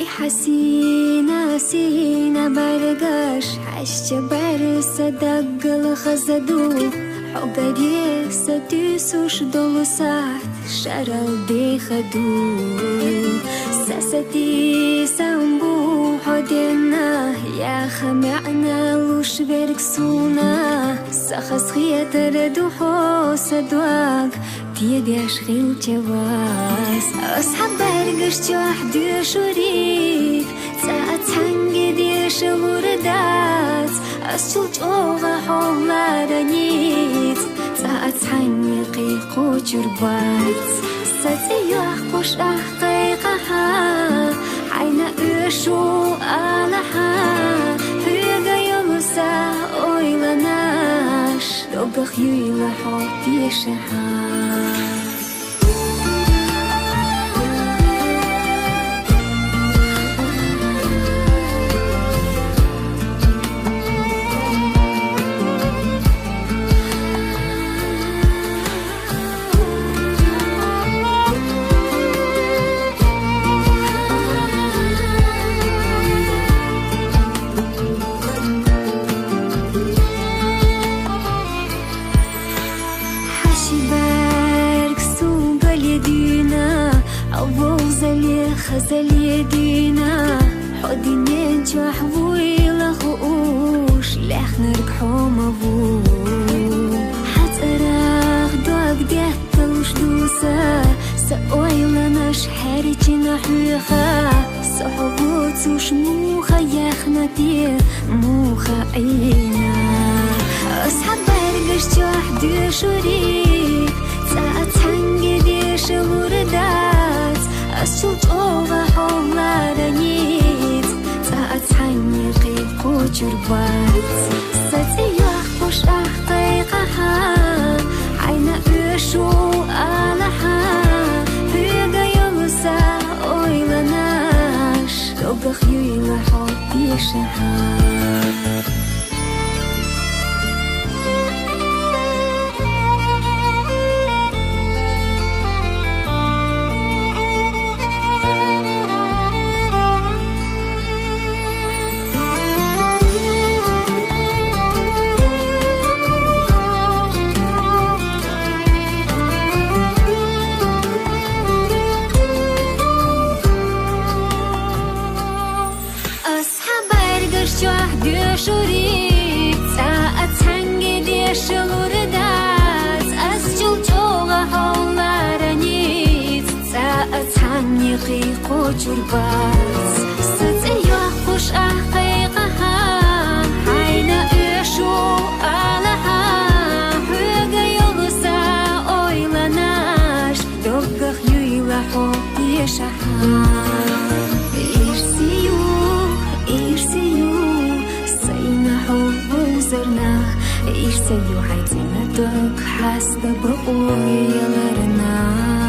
حسينة سينا برقش حشة برسة دقل خزدو حقدي ستيسوش دول سات شرل دي خدو سستي سنبو حدنا يا خمعنا لوش بركسونا سخص خيتر دوحو سدواق تيدي أشغل جواز أصحاب برقش جوحدي شريف ساعت هنگي دي شلوردات أسجل جوغا حولا رنيت ساعت هنگي قيقو جربات ستي يحقوش أحقيقها حينا أشو آلها هيغا يلوسا أويلناش دوغخ يويلا حوتي شها خزل يدينا حدين جوح ويلا خوش لحنا ركحو مبو حتراغ دوغ ديت الوشدوسة سأويلا ناش حارجنا حيخا صحبوت وش موخا يخنا دي موخا عينا أصحاب برقش جوح دي شريك ساعت هنگي دي شلوردات أسجل جوغا حولا رنيت ساعت هنگي قيقو جربات ستي يحقوش أحقيقها عينا أشو آلها هيغا يلوسا أويلناش دوغخ يويلا حوتي شها شوريت ساعت هنگي دي شلوردات أسجل جوغا حولا رنيت ساعت هنگي قيقو جربات ستي يحقوش أحقيقها حينا أشو آلها هيغا يلوسا أويلناش دوغخ يويلا حوتي شها إيش سيو عايزين أدوك حاسة بقوي يلا رنا